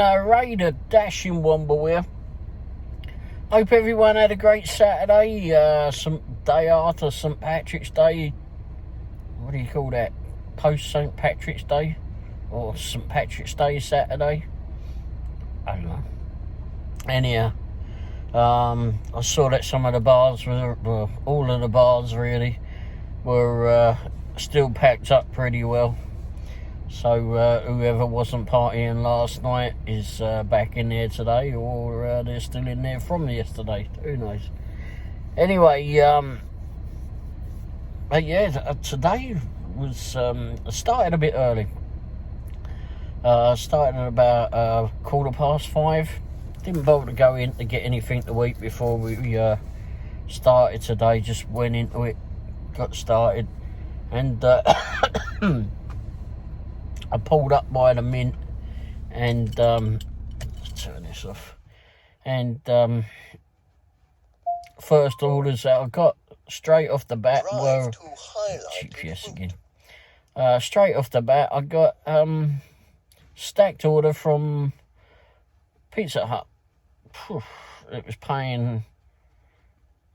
everyone, Ray the Dashing Womble here. Hope everyone had a great Saturday, some day after St Patrick's Day. What do you call that? Post St Patrick's Day? Or St Patrick's Day Saturday? I don't know. Anyhow, I saw that some of the bars, well, all of the bars really, were still packed up pretty well. So whoever wasn't partying last night is back in there today, or they're still in there from yesterday. Who knows? Anyway, today was started a bit early. Started at about 5:15. Didn't bother to go in to get anything to eat before we started today. Just went into it, got started, and I pulled up by the Mint, and let's turn this off. And first orders that I got straight off the bat were GPS again. Straight off the bat, I got stacked order from Pizza Hut. It was paying,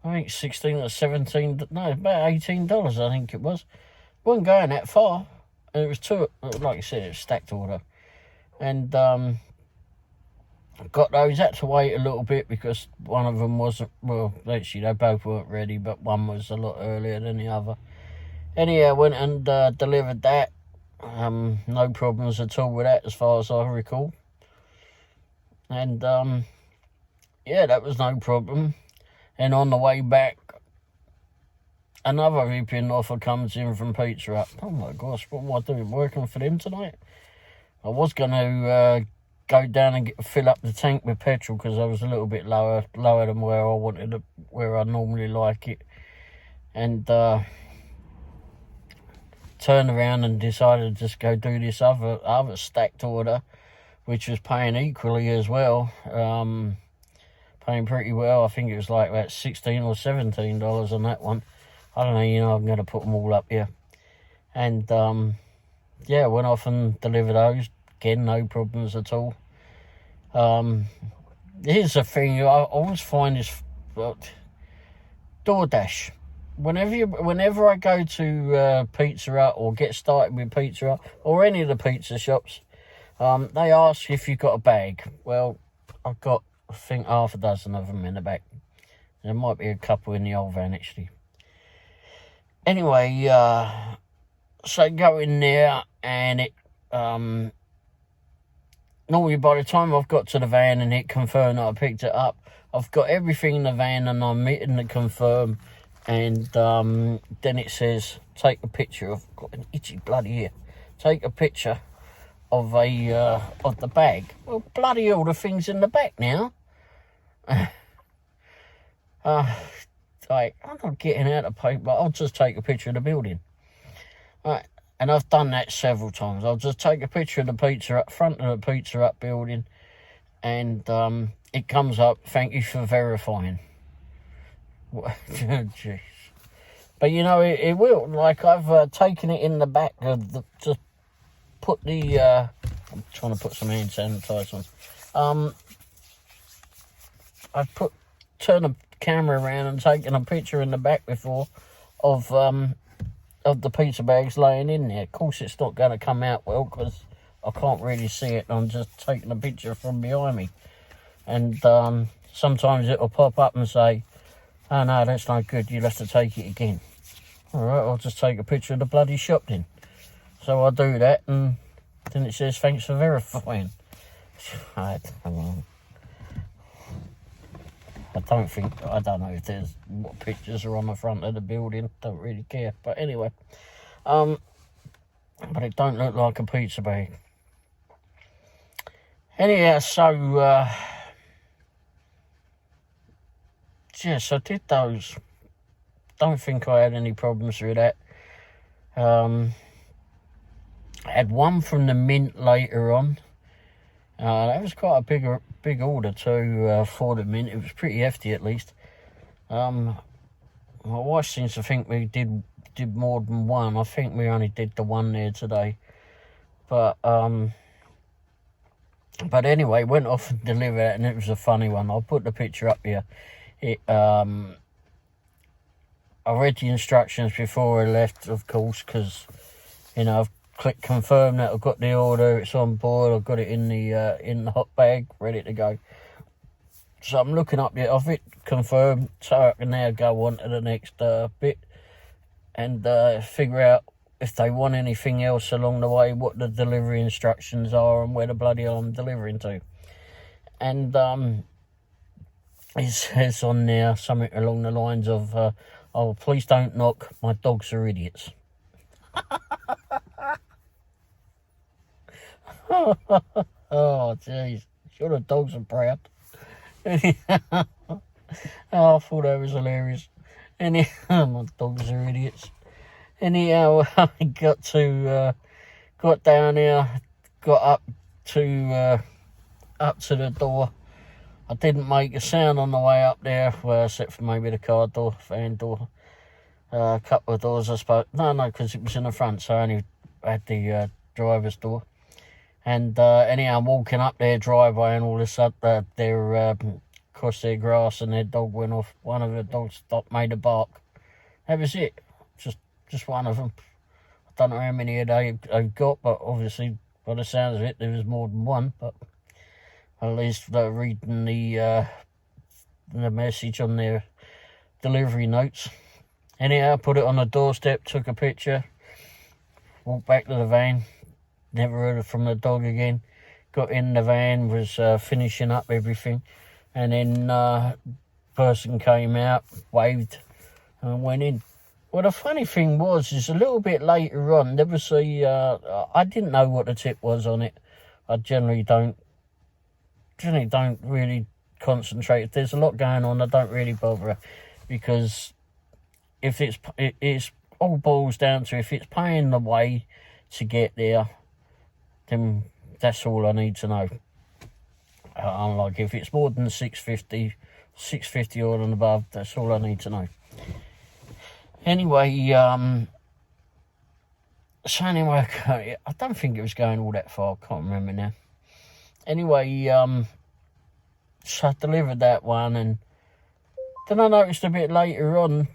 I think, 16 or 17. No, about $18. I think it was. Wasn't going that far. And it was two, like I said, it was stacked order. And got those. Had to wait a little bit because one of them wasn't, well, actually they both weren't ready, but one was a lot earlier than the other. Anyhow, went and delivered that. No problems at all with that as far as I recall. And yeah, that was no problem. And on the way back, another ripping offer comes in from Pizza Hut. Oh my gosh, what am I doing? Working for them tonight? I was going to go down and fill up the tank with petrol because I was a little bit lower than where I wanted it, where I normally like it. And turned around and decided to just go do this other stacked order, which was paying equally as well. Paying pretty well. I think it was like about $16 or $17 on that one. I don't know, I'm going to put them all up here. And, yeah, went off and delivered those. Again, no problems at all. Here's the thing, I always find this, DoorDash. Whenever I go to Pizza Hut or get started with Pizza Hut or any of the pizza shops, they ask if you've got a bag. Well, I've got, I think, half a dozen of them in the back. There might be a couple in the old van, actually. Anyway, so go in there, and it normally by the time I've got to the van and it confirmed that I picked it up, I've got everything in the van and I'm hitting the confirm, and then it says take a picture of, got an itchy bloody ear, take a picture of the bag. Well, bloody all the things in the back now. Like, I'm not getting out of paper. I'll just take a picture of the building. Right, and I've done that several times. I'll just take a picture of the Pizza Hut, front of the Pizza Hut building, and it comes up, thank you for verifying. Jeez. But it will. Like, I've taken it in the back of the, just put the, I'm trying to put some hand sanitizer on. I've turned the camera around and taken a picture in the back before of the pizza bags laying in there. Of course, it's not going to come out well because I can't really see it. I'm just taking a picture from behind me. And sometimes it'll pop up and say, oh no, that's no good, you'll have to take it again. Alright, I'll just take a picture of the bloody shop then. So I do that, and then it says thanks for verifying. I don't know if there's what pictures are on the front of the building. Don't really care. But anyway, but it don't look like a pizza bag. Anyhow, so yes, I did those. Don't think I had any problems with that. I had one from the Mint later on. That was quite a big order too for the Mint. It was pretty hefty, at least. My wife seems to think we did more than one. I think we only did the one there today. But But anyway, went off and delivered it, and it was a funny one. I'll put the picture up here. I read the instructions before I left, of course, because, you know, I've clicked confirm that I've got the order, it's on board, I've got it in the hot bag, ready to go. So I'm looking up yet, I've hit confirm, so I can now go on to the next bit and figure out if they want anything else along the way, what the delivery instructions are, and where the bloody hell I'm delivering to. And it says on there something along the lines of, oh, please don't knock, my dogs are idiots. Oh, jeez. Sure the dogs are proud. Oh, I thought that was hilarious. Anyhow, my dogs are idiots. Anyhow, I got down here, got up to the door. I didn't make a sound on the way up there, except for maybe the car door, van door, a couple of doors, I suppose. No, because it was in the front, so I only had the driver's door. And anyhow, I'm walking up their driveway, and all of a sudden they're across their grass, and their dog went off. One of the dogs stopped, made a bark. That was it. Just one of them. I don't know how many they've got, but obviously, by the sounds of it, there was more than one. But at least they're reading the message on their delivery notes. Anyhow, put it on the doorstep, took a picture, walked back to the van. Never heard from the dog again. Got in the van, was finishing up everything, and then person came out, waved, and went in. Well, the funny thing was, is a little bit later on, there was I didn't know what the tip was on it. I generally don't really concentrate. If there's a lot going on, I don't really bother, because if it's all boils down to, if it's paying the way to get there, then that's all I need to know. Like if it's more than $6.50 or and above, that's all I need to know. Anyway, so anyway, I don't think it was going all that far. I can't remember now. Anyway, so I delivered that one, and then I noticed a bit later on,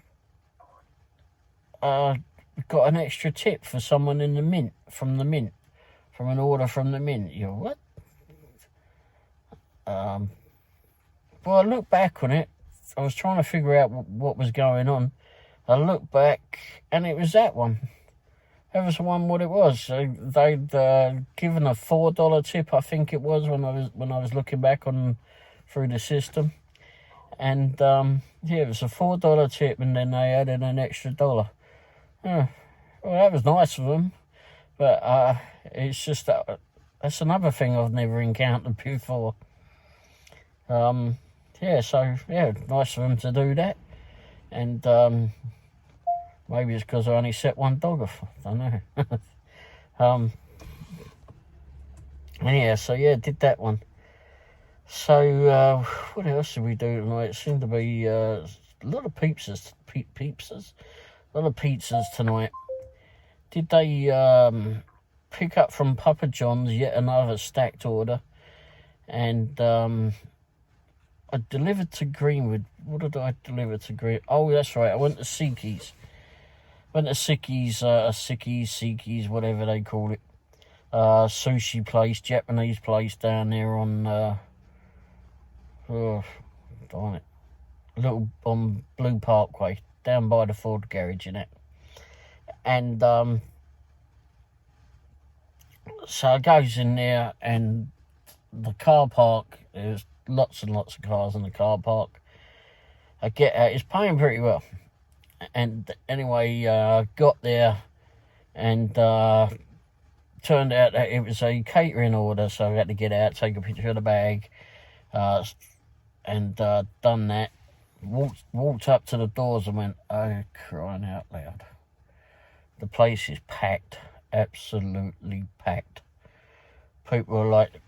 got an extra tip for someone in the mint, from an order from the mint. You know, what? Well, I looked back on it. I was trying to figure out what was going on. I looked back, and it was that one. That was the one. What it was. So they'd given a $4 tip, I think it was, when I was looking back on through the system, and yeah, it was a $4 tip, and then they added an extra $1. Well, that was nice of them, but it's just that's another thing I've never encountered before. Yeah, so yeah, nice of them to do that, and maybe it's because I only set one dog off. I don't know. Yeah, so yeah, did that one. So what else did we do tonight? It seemed to be a lot of pizzas, a lot of pizzas tonight. Did they pick up from Papa John's yet another stacked order, and I delivered to Greenwood. What did I deliver to Greenwood? Oh, that's right, I went to Siki's. Siki's, whatever they call it. Sushi place, Japanese place down there on, darn it, little on Blue Parkway, down by the Ford garage in it. And so I goes in there, and the car park, there's lots and lots of cars in the car park. I get out, it's paying pretty well. And anyway, got there, and turned out that it was a catering order, so I had to get out, take a picture of the bag, and done that. Walked up to the doors and went, oh, crying out loud. The place is packed, absolutely packed. People are like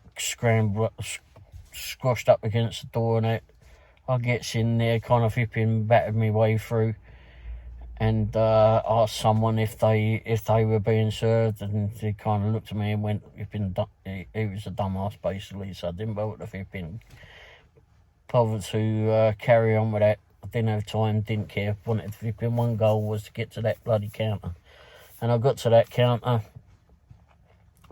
squashed up against the door, and I gets in there, kind of hipping, battered my way through. and asked someone if they were being served, and he kind of looked at me and went, "You've been he was a dumbass," basically. So I didn't bother to carry on with that. I didn't have time, didn't care. Wanted to flip in. One goal was to get to that bloody counter, and I got to that counter,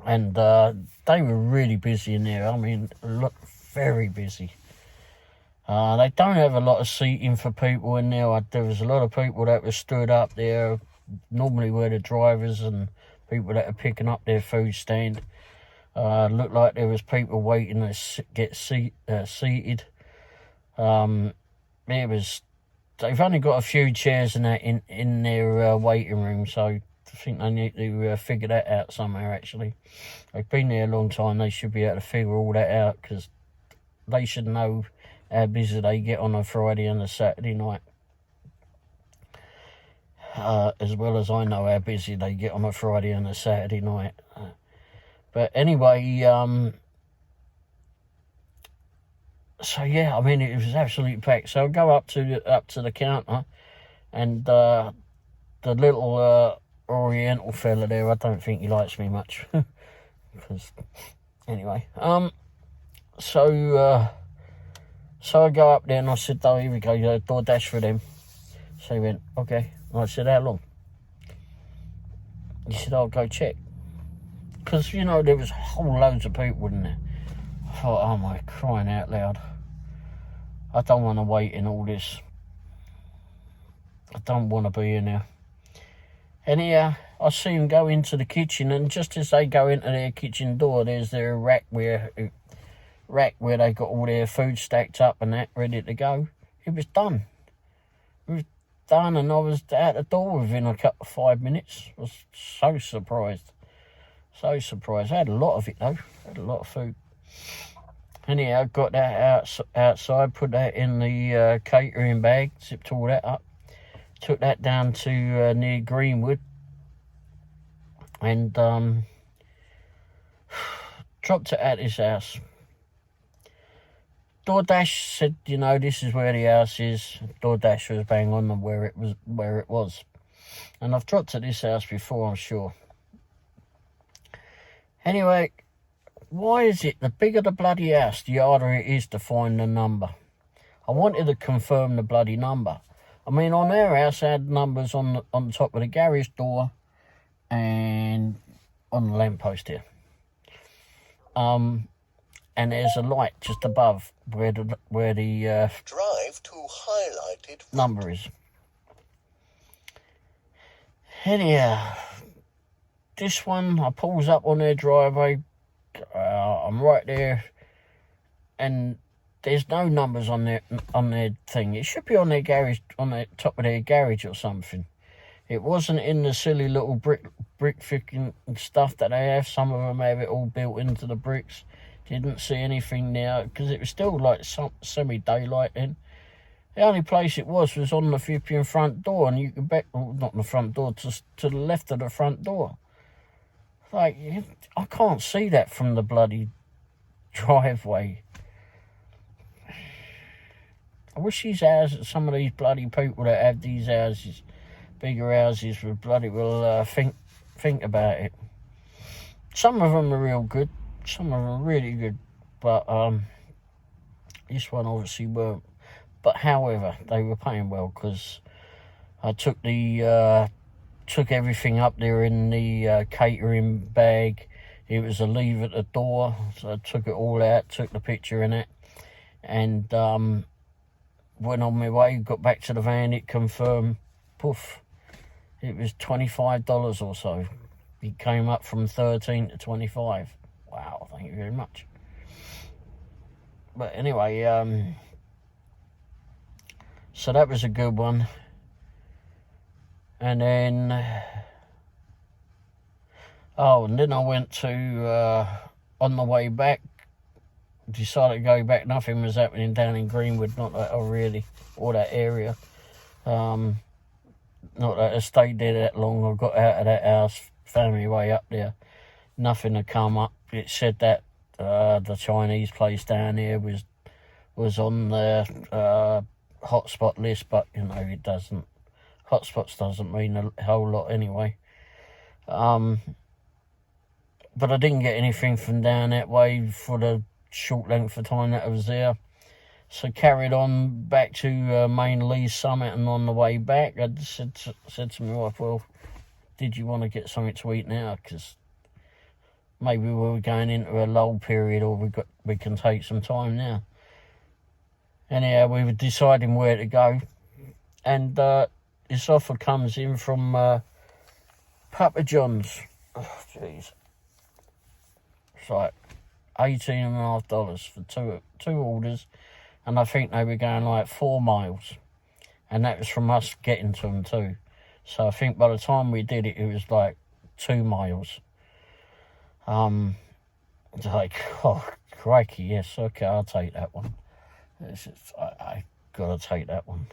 and they were really busy in there. I mean, very busy. They don't have a lot of seating for people in there. There was a lot of people that were stood up there, normally were the drivers and people that are picking up their food stand. Looked like there was people waiting to get seated. They've only got a few chairs in their waiting room, so I think they need to figure that out somehow. Actually, they've been there a long time. They should be able to figure all that out, because they should know how busy they get on a Friday and a Saturday night, as well as I know how busy they get on a Friday and a Saturday night. But anyway, so yeah, I mean, it was absolutely packed. So I go up to the counter, and the little Oriental fella there, I don't think he likes me much. Because anyway, so I go up there and I said, "Oh, here we go, DoorDash for them." So he went, "Okay." And I said, "How long?" He said, "I'll go check." Because, you know, there was whole loads of people in there. I thought, oh my, crying out loud. I don't want to wait in all this. I don't want to be in there. Anyhow, I see him go into the kitchen, and just as they go into their kitchen door, there's their rack where they got all their food stacked up and that, ready to go. It was done. It was done, and I was out the door within a couple of 5 minutes. I was so surprised. So surprised. I had a lot of it, though. I had a lot of food. Anyhow, got that outside, put that in the catering bag, zipped all that up. Took that down to near Greenwood, and dropped it at his house. DoorDash said, you know, this is where the house is. DoorDash was bang on where it was. And I've dropped at this house before, I'm sure. Anyway, why is it the bigger the bloody house, the harder it is to find the number? I wanted to confirm the bloody number. I mean, on our house, I had numbers on the top of the garage door and on the lamppost here. And there's a light just above where the drive to highlighted number is. Anyhow, this one, I pulls up on their driveway. I'm right there, and there's no numbers on their thing. It should be on their garage, on the top of their garage or something. It wasn't in the silly little brick freaking stuff that they have. Some of them have it all built into the bricks. Didn't see anything there, because it was still like semi-daylight then. The only place it was on the flipping front door, and you could bet, well, not the front door, to the left of the front door. Like, I can't see that from the bloody driveway. I wish these houses, some of these bloody people that have these houses, bigger houses, would bloody well think about it. Some of them are real good. Some of them are really good, but this one obviously weren't. But however, they were paying well, because I took everything up there in the catering bag. It was a leave at the door, so I took it all out, took the picture in it, and went on my way. Got back to the van, it confirmed. Poof, it was $25 or so. It came up from 13 to 25. Wow, thank you very much. But anyway, so that was a good one. And then, and then I went to, on the way back, decided to go back. Nothing was happening down in Greenwood, not that or that area. Not that I stayed there that long. I got out of that house, found my way up there. Nothing had come up. It said that the Chinese place down here was on the hotspot list, but, you know, it doesn't. Hotspots doesn't mean a whole lot anyway. But I didn't get anything from down that way for the short length of time that I was there. So carried on back to main Lee's Summit, and on the way back, I said to my wife, well, did you want to get something to eat now? Because maybe we were going into a lull period, or we can take some time now. Anyhow, we were deciding where to go, and this offer comes in from Papa John's. Oh, jeez. It's like $18.50 for two orders, and I think they were going like 4 miles, and that was from us getting to them too. So I think by the time we did it, it was like 2 miles. It's like, oh, crikey, yes, okay, I'll take that one. I gotta take that one.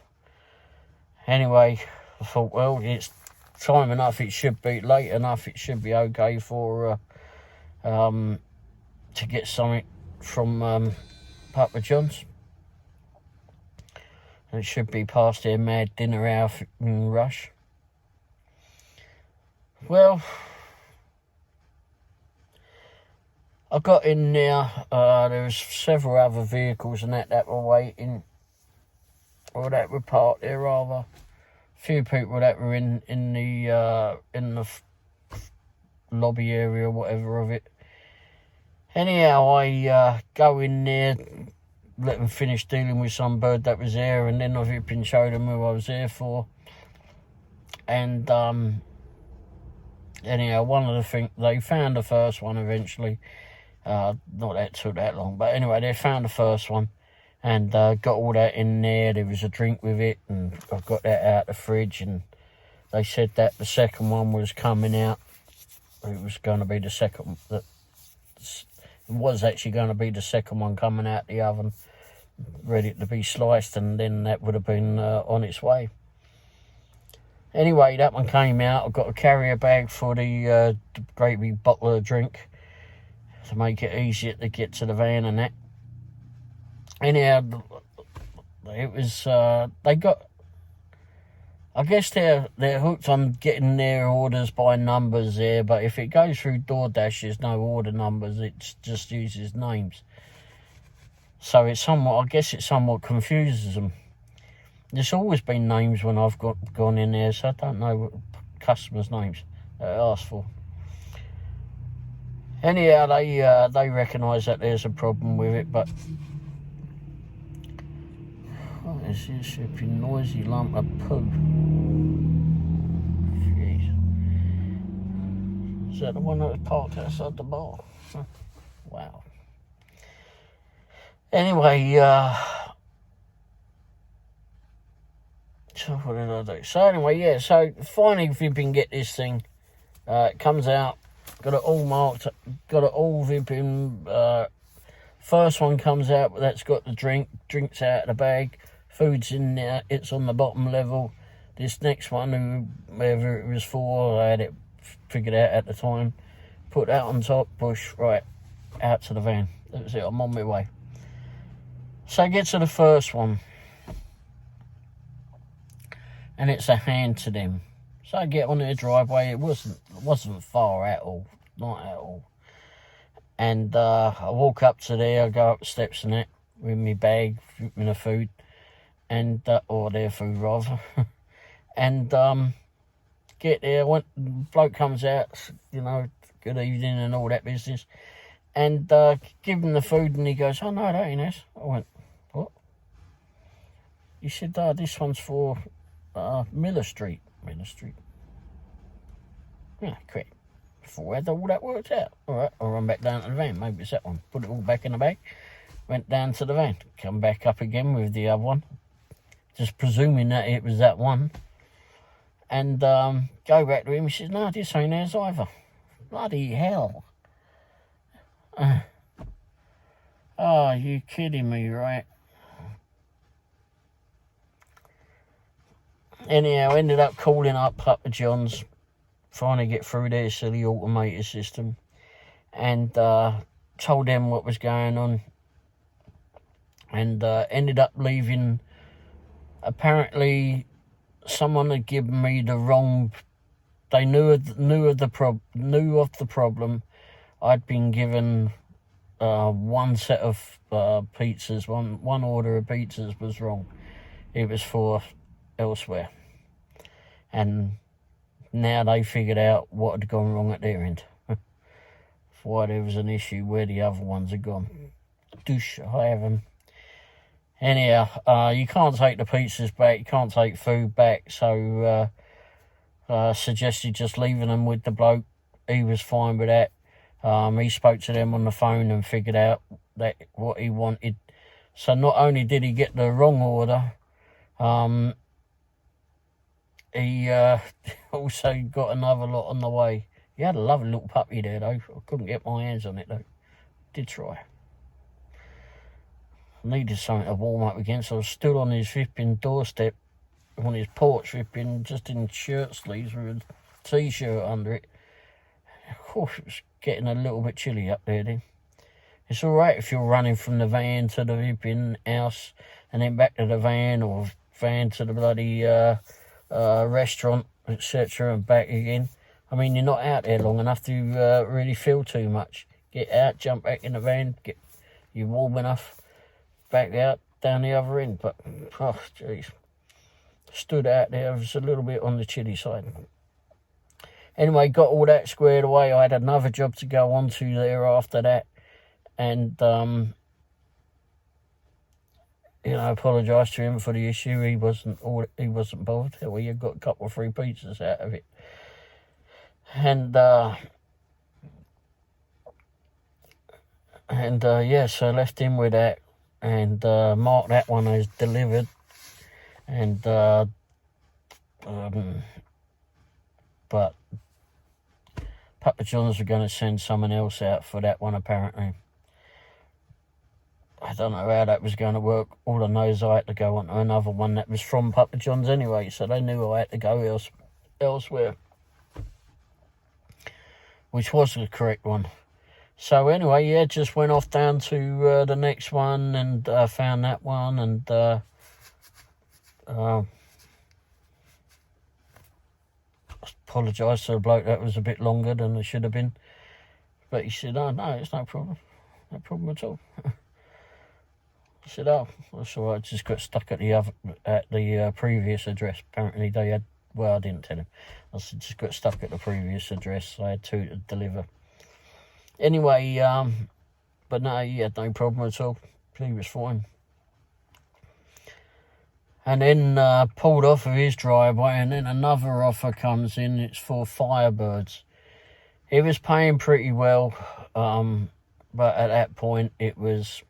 Anyway, I thought, well, it's time enough, it should be late enough, it should be okay for to get something from Papa John's. It should be past their mad dinner hour rush. Well, I got in there, there was several other vehicles and that were waiting, or that were parked there rather. A few people that were in the lobby area or whatever of it. Anyhow, I go in there, let them finish dealing with some bird that was there, and then I flipping showed them who I was there for. And anyhow, one of the things, they found the first one eventually. Not that took that long, but anyway, they found the first one and got all that in there. There was a drink with it, and I got that out the fridge, and they said that the second one was coming out. It was going to be the second, it was actually going to be the second one coming out the oven, ready to be sliced, and then that would have been on its way. Anyway, that one came out. I got a carrier bag for the great big bottle of drink, to make it easier to get to the van and that. Anyhow, it was, they got, I guess they're hooked on getting their orders by numbers there, but if it goes through DoorDash, there's no order numbers, it just uses names. So it's somewhat, I guess it somewhat confuses them. There's always been names when I've gone in there, so I don't know what customers' names they ask for. Anyhow, they recognise that there's a problem with it, but what is this shipping noisy lump of poo? Jeez. Is that the one that was parked outside the bar? Wow. Anyway, so what did I do? So anyway, yeah, so finally if you can get this thing, it comes out. Got it all marked, got it all vipping. First one comes out, but that's got the drinks out of the bag. Food's in there, it's on the bottom level. This next one, whoever it was for, I had it figured out at the time. Put that on top, push, right, out to the van. That was it, I'm on my way. So I get to the first one, and it's a hand to them. So I get on their driveway. It wasn't far at all, not at all. And I walk up to there. I go up the steps and that with my bag, with the food, and or their food rather. And get there. Bloke comes out, you know, good evening and all that business, and give him the food, and he goes, "Oh no, that ain't us." I went, "What?" He said, "This one's for Miller Street." Miller Street. Yeah, correct. Before I had all that worked out. Alright, I'll run back down to the van. Maybe it's that one. Put it all back in the bag. Went down to the van. Come back up again with the other one. Just presuming that it was that one. And go back to him. He says, "No, this ain't ours either." Bloody hell. Oh, you kidding me, right? Anyhow, ended up calling up Papa John's, trying to get through their silly automated system, and told them what was going on, and ended up leaving apparently someone had given me the wrong. They knew of the problem. I'd been given one set of pizzas. One order of pizzas was wrong. It was for elsewhere, and now they figured out what had gone wrong at their end. Why there was an issue where the other ones had gone. Douche, I have them. Anyhow, you can't take the pizzas back. You can't take food back. So suggested just leaving them with the bloke. He was fine with that. He spoke to them on the phone and figured out that what he wanted. So not only did he get the wrong order, he also got another lot on the way. He had a lovely little puppy there, though. I couldn't get my hands on it, though. Did try. Needed something to warm up against. So I was stood on his flipping doorstep, on his porch, flipping, just in shirt sleeves with a t-shirt under it. Of course, it was getting a little bit chilly up there then. It's all right if you're running from the van to the flipping house and then back to the van, or van to the bloody restaurant, etc., and back again. I mean, you're not out there long enough to really feel too much. Get out, jump back in the van, you're warm enough, back out, down the other end. But, oh, jeez. Stood out there, it was a little bit on the chilly side. Anyway, got all that squared away. I had another job to go on to there after that. And, apologised to him for the issue. He wasn't bothered. Well, you got a couple of free pizzas out of it. And so I left him with that, and marked that one as delivered. And but Papa John's were going to send someone else out for that one, apparently. I don't know how that was going to work. All I know is I had to go on to another one that was from Papa John's anyway, so they knew I had to go elsewhere, which was the correct one. So anyway, yeah, just went off down to the next one, and found that one, and apologised to the bloke that was a bit longer than it should have been. But he said, oh, no, it's no problem. No problem at all. I said, oh, that's all right. I just got stuck at the previous address. Apparently they had, well, I didn't tell him. I said, just got stuck at the previous address. I had two to deliver. Anyway, but no, he had no problem at all. He was fine. And then pulled off of his driveway, and then another offer comes in. It's for Firebirds. He was paying pretty well, but at that point it was,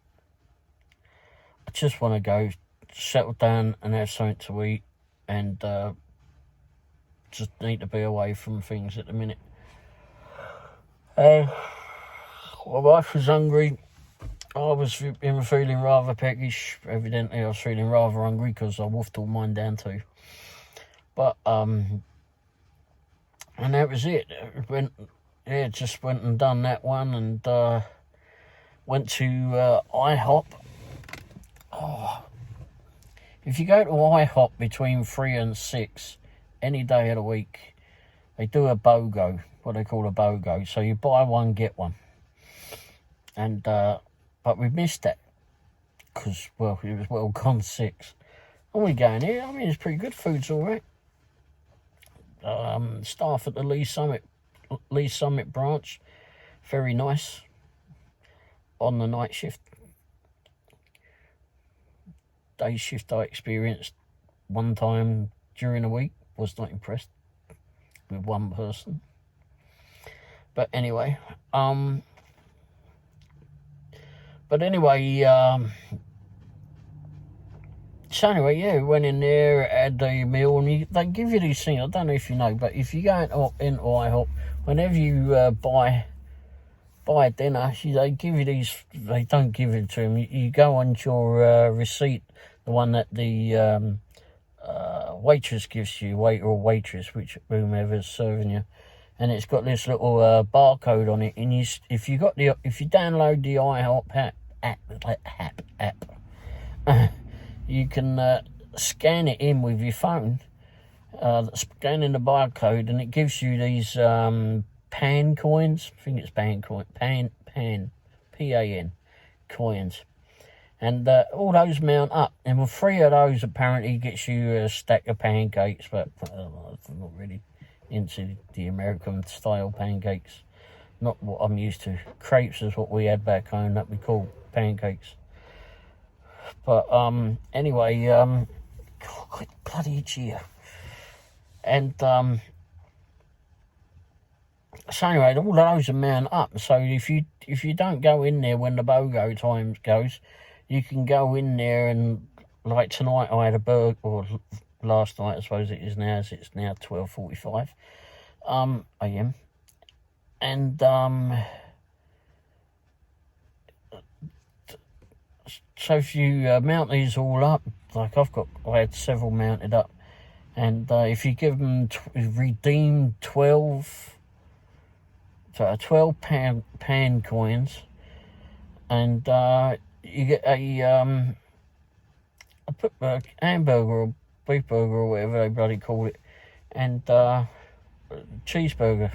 I just want to go settle down and have something to eat, and just need to be away from things at the minute. My wife was hungry. I was feeling rather peckish. Evidently, I was feeling rather hungry because I wolfed all mine down too. But, and that was it. Just went and done that one, and went to IHOP. Oh, if you go to IHOP between 3 and 6, any day of the week, they do a BOGO, what they call a BOGO. So you buy one, get one. And, but we missed that because, well, it was well gone 6. And we going here. I mean, it's pretty good. Food's all right. Staff at the Lee Summit branch, very nice. On the night shift. Day shift I experienced one time during the week. Was not impressed with one person. But anyway, so anyway, yeah, went in there, had the meal, and they give you these things. I don't know if you know, but if you go into IHOP, whenever you buy dinner, they give you these. They don't give it to them. You go on your receipt, the one that the waitress gives you, waiter or waitress, whomever's serving you, and it's got this little barcode on it. And if you download the IHOP app, you can scan it in with your phone, scanning the barcode, and it gives you these pan coins. I think it's pan, P-A-N, coins. And all those mount up. And with 3 of those, apparently, gets you a stack of pancakes. But I'm not really into the American-style pancakes. Not what I'm used to. Crepes is what we had back home that we call pancakes. But anyway, God, bloody itchy. And so anyway, all of those are mount up. So if you don't go in there when the BOGO time goes, you can go in there and, like tonight I had a burger, or last night I suppose it is now, as it's now 12:45 a.m. And so if you mount these all up, like I had several mounted up, and if you give them redeem 12 pan coins, and you get a hamburger or beef burger or whatever they bloody call it, and cheeseburger.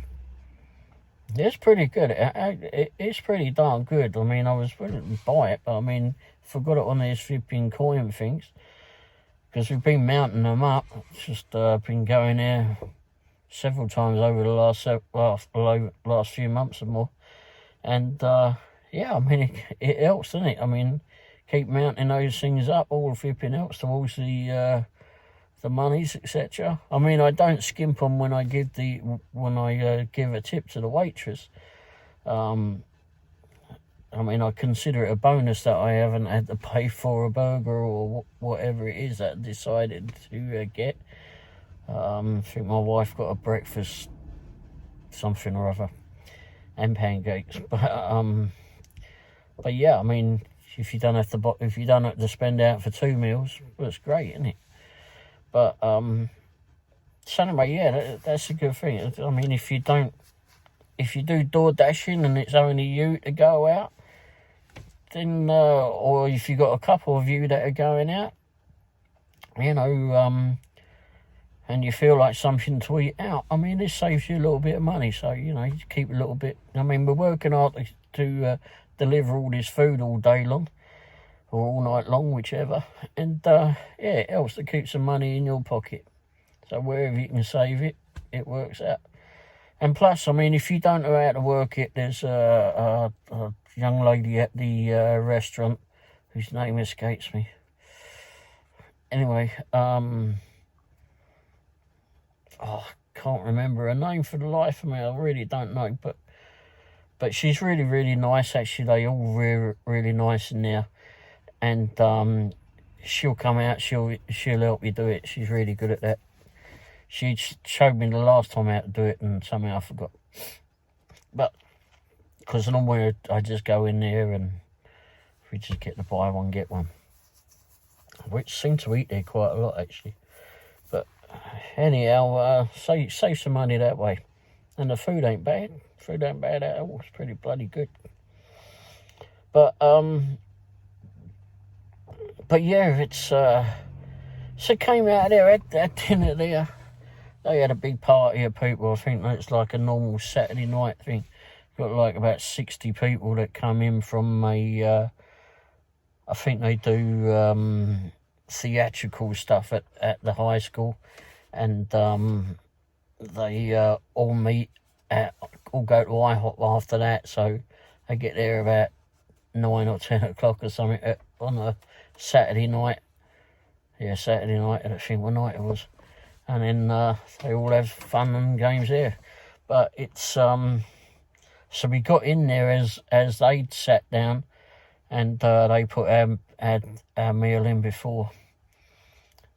It's pretty good. It's pretty darn good. I mean, I was willing to buy it, but I mean, forgot it on these flipping coin things, because we've been mounting them up. Just been going there several times over the last few months or more, and yeah, I mean, it helps, doesn't it? I mean, keep mounting those things up, all flipping helps towards the monies, etc. I mean, I don't skimp on when I give give a tip to the waitress. I mean, I consider it a bonus that I haven't had to pay for a burger or whatever it is that I decided to get. I think my wife got a breakfast something or other and pancakes, but yeah, I mean, if you don't have to spend out for 2 meals, well, it's great, isn't it? But so anyway, yeah, that's a good thing. I mean, if you do door dashing and it's only you to go out, then or if you got a couple of you that are going out, you know, and you feel like something to eat out, I mean, this saves you a little bit of money. So, you know, you keep a little bit. I mean, we're working hard to deliver all this food all day long, or all night long, whichever. And yeah, it helps to keep some money in your pocket. So wherever you can save it, it works out. And plus, I mean, if you don't know how to work it, there's a young lady at the restaurant whose name escapes me. Anyway, I can't remember her name for the life of me. I really don't know, but she's really, really nice. Actually, they all really nice in there. And she'll come out, she'll help you do it. She's really good at that. She showed me the last time how to do it, and somehow I forgot. But because normally I just go in there and we just get the buy one get one, which seem to eat there quite a lot actually. But anyhow, save some money that way, and the food ain't bad. Food ain't bad at all. It's pretty bloody good. But yeah, it's so came out there at dinner there. They had a big party of people. I think it's like a normal Saturday night thing. Got like about 60 people that come in from I think they do theatrical stuff at the high school, and they all meet all go to IHOP after that. So they get there about 9 or 10 o'clock or something on a Saturday night. Yeah, Saturday night, I don't think what night it was. And then they all have fun and games there. But it's so we got in there as they'd sat down, and they put our meal in before,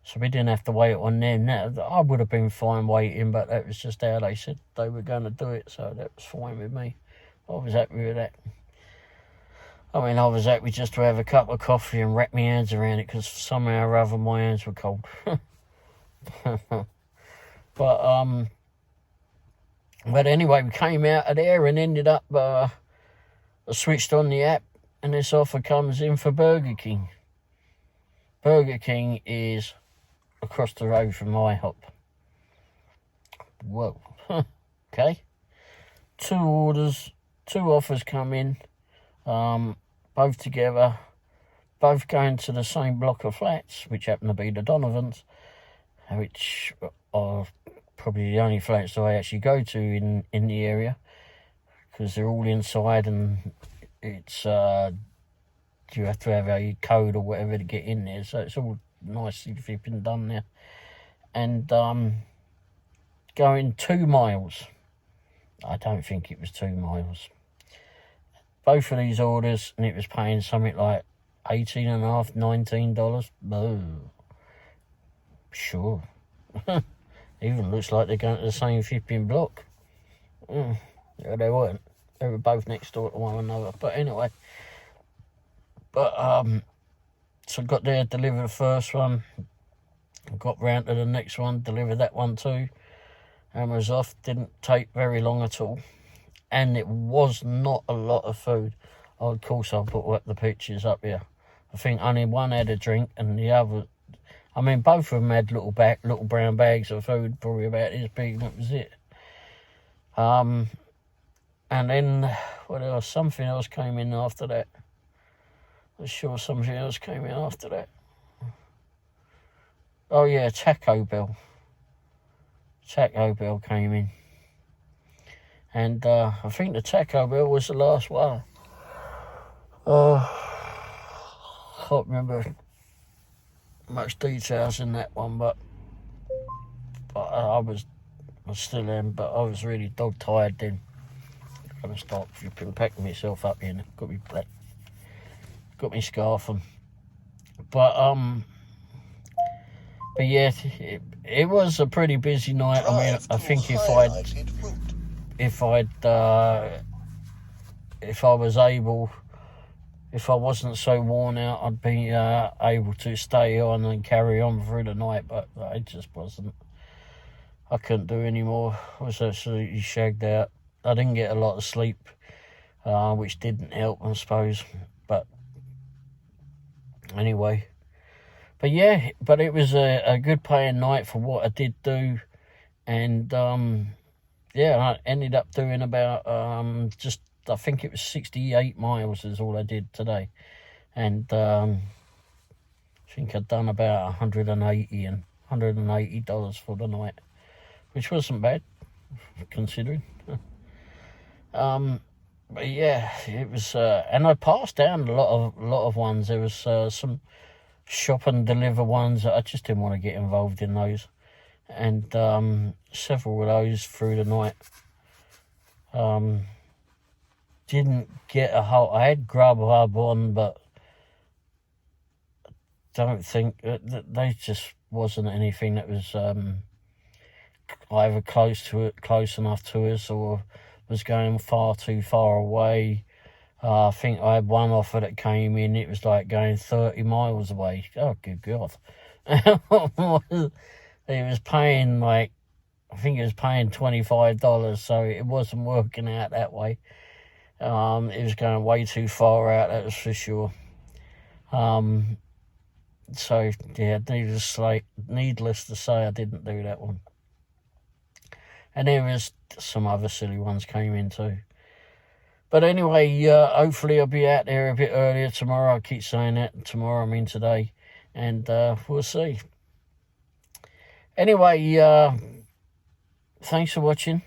so we didn't have to wait on them. Now, I would have been fine waiting, but that was just how they said they were going to do it, so that was fine with me. I was happy with that. I mean, I was happy just to have a cup of coffee and wrap my hands around it, because somehow or other my hands were cold. But anyway, we came out of there and ended up, I switched on the app, and this offer comes in for Burger King. Burger King is across the road from IHOP. whoa, okay. 2 orders, 2 offers come in, both together, both going to the same block of flats, which happen to be the Donovans, which are probably the only flats that I actually go to in the area, because they're all inside, and it's you have to have a code or whatever to get in there, so it's all nicely flipping done there. And going 2 miles, I don't think it was 2 miles, both of these orders, and it was paying something like $18.50, $19. No, sure. Even looks like they're going to the same flipping block. Yeah, they weren't. They were both next door to one another. But anyway, so got there, delivered the first one, got round to the next one, delivered that one too, and was off. Didn't take very long at all, and it was not a lot of food. Of course, I'll put up the pictures up here. I think only one had a drink, and the other, I mean, both of them had little brown bags of food, probably about this big, and that was it. And then, what else? Something else came in after that. I'm sure something else came in after that. Oh yeah, Taco Bell. Taco Bell came in. And I think the Taco Bell was the last one. Can't remember much details in that one, but I still am, but I was really dog tired then. I'm gonna start flipping, packing myself up here. Got me black, got me scarf on. But yeah, it was a pretty busy night. I mean, I think if I wasn't so worn out, I'd be able to stay on and carry on through the night, but I just wasn't. I couldn't do any more. I was absolutely shagged out. I didn't get a lot of sleep, which didn't help, I suppose. But anyway, but yeah, but it was a good paying night for what I did do, and yeah, I ended up doing about I think it was 68 miles is all I did today, and I think I'd done about $180 for the night, which wasn't bad considering. But yeah, it was, and I passed down a lot of ones. There was some shop and deliver ones that I just didn't want to get involved in those, and several of those through the night. Didn't get a whole. I had Grubhub on, but don't think they just wasn't anything that was either close enough to us, or was going far too far away. I think I had one offer that came in. It was like going 30 miles away. Oh, good God. It was paying I think it was paying $25, so it wasn't working out that way. It was going way too far out, that was for sure. So, yeah, needless to say, I didn't do that one. And there was some other silly ones came in too. But anyway, hopefully I'll be out there a bit earlier tomorrow. I keep saying that. Tomorrow, I mean today. And we'll see. Anyway, thanks for watching.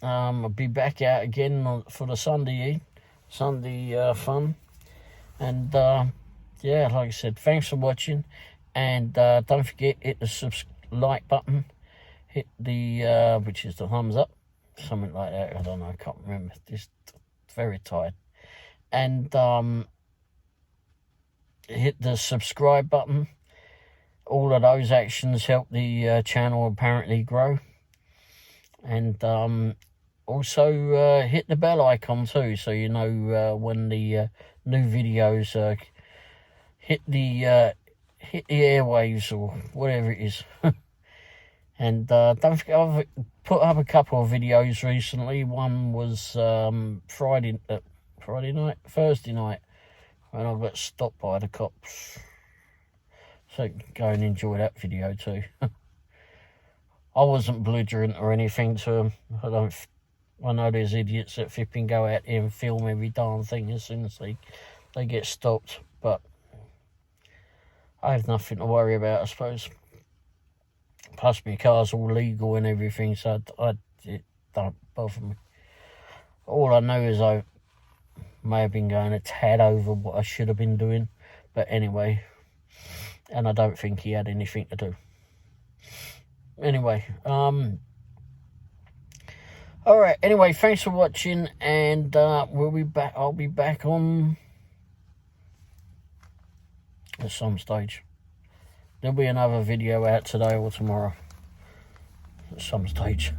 I'll be back out again for the Sunday fun. And yeah, like I said, thanks for watching. And don't forget, hit the like button. Hit the, which is the thumbs up. Something like that. I don't know. I can't remember. Just very tired. And hit the subscribe button. All of those actions help the channel apparently grow. And also hit the bell icon too, so you know when the new videos hit the airwaves or whatever it is. And don't forget, I've put up a couple of videos recently. One was Thursday night, when I got stopped by the cops. So go and enjoy that video too. I wasn't belligerent or anything to them. I know there's idiots that flipping go out here and film every darn thing as soon as they get stopped, but I have nothing to worry about, I suppose. Plus, my car's all legal and everything, so it don't bother me. All I know is I may have been going a tad over what I should have been doing, but anyway, and I don't think he had anything to do. Anyway, alright, anyway, thanks for watching, and we'll be back. I'll be back on at some stage. There'll be another video out today or tomorrow at some stage.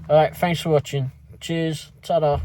Alright, thanks for watching. Cheers. Ta-da.